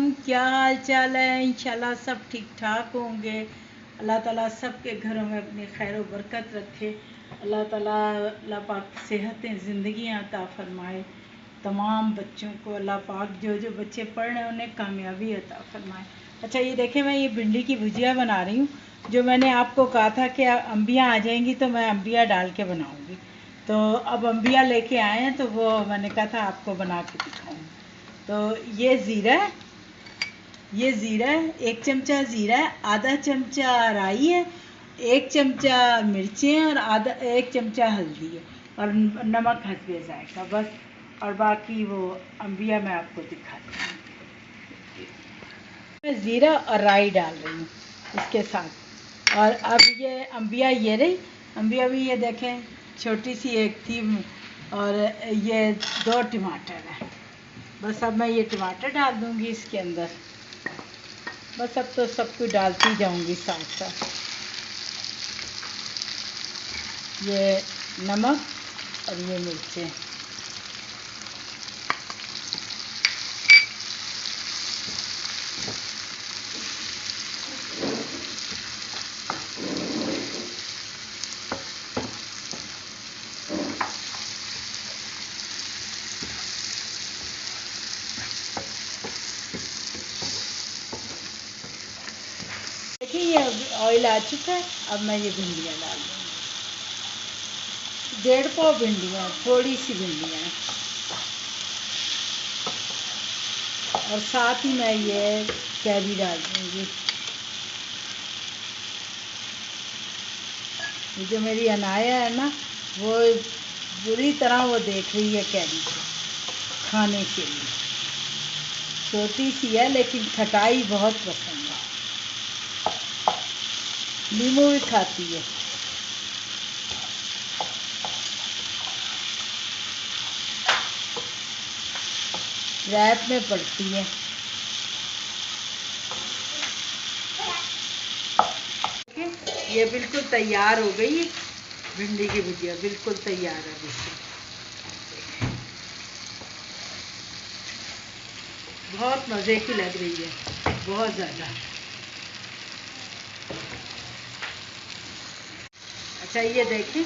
Everyone, क्या हाल चाल है। इंशाल्लाह सब ठीक ठाक होंगे। अल्लाह ताला सबके घरों में अपनी खैर व बरकत रखे। अल्लाह ताला अल्लाह पाक सेहतें ज़िंदगियाँ अता फरमाए। तमाम बच्चों को अल्लाह पाक जो बच्चे पढ़ रहे हैं उन्हें कामयाबी अता फरमाए। अच्छा, ये देखें, मैं ये भिंडी की भुजिया बना रही हूँ। जो मैंने आपको कहा था कि अम्बियाँ आ जाएंगी तो मैं अम्बियाँ डाल के बनाऊँगी। तो अब अम्बियाँ लेके आए हैं तो वो मैंने कहा था आपको बना के दिखाऊँ। तो ये ज़ीरा है, ये ज़ीरा है, 1 चमचा ज़ीरा है, आधा चमचा राई है, 1 चमचा मिर्चें हैं और आधा 1 चमचा हल्दी है और नमक हस्बे जायका बस। और बाकी वो अम्बिया मैं आपको दिखाती हूँ। मैं ज़ीरा और राई डाल रही हूँ इसके साथ। और अब ये अम्बिया, ये रही अम्बिया भी, ये देखें छोटी सी एक थी और ये 2 टमाटर हैं। बस अब मैं ये टमाटर डाल दूँगी इसके अंदर। बस अब तो सब कुछ डालती जाऊँगी साथ साथ। ये नमक और ये मिर्चें। देखिए ये ऑयल आ चुका है। अब मैं ये भिंडियाँ डाल दूँगी। 1.5 पाव भिंडियाँ, थोड़ी सी भिंडियाँ हैं। और साथ ही मैं ये कैरी डाल दूँगी। ये जो मेरी अनाया है ना, वो बुरी तरह वो देख रही है कैरी को खाने के लिए। छोटी सी है लेकिन खटाई बहुत पसंद है। नींबू भी खाती है। रैप में पड़ती है। ये बिल्कुल तैयार हो गई है भिंडी की भुजिया, बिल्कुल तैयार है। बिल्कुल बहुत मज़े की लग रही है, बहुत ज़्यादा। अच्छा, ये देखें,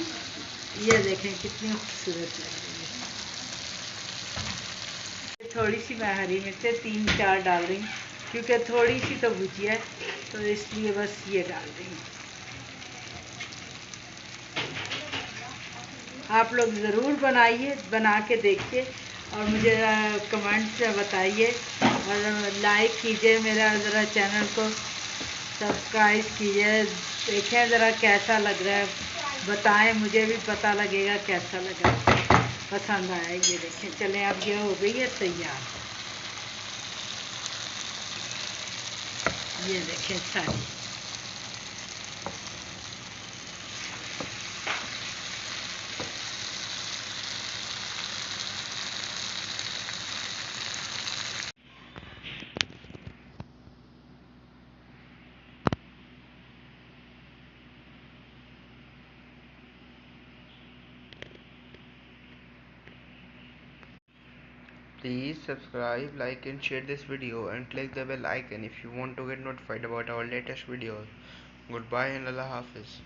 ये देखें कितनी खूबसूरत लग रही है। थोड़ी सी मैं हरी मिर्चें 3-4 डाल रही हूँ क्योंकि थोड़ी सी तो भुजिया है तो इसलिए बस ये डाल रही हूँ। आप लोग ज़रूर बनाइए, बना के देखिए और मुझे कमेंट्स में बताइए और लाइक कीजिए। मेरा ज़रा चैनल को सब्सक्राइब कीजिए। देखें ज़रा कैसा लग रहा है, बताएं, मुझे भी पता लगेगा कैसा लगा, पसंद आया। ये देखें, चलें अब ये हो गई है तैयार। ये देखें सारी। Please subscribe, like and share this video and click the bell icon if you want to get notified about our latest videos. Goodbye and Allah Hafiz.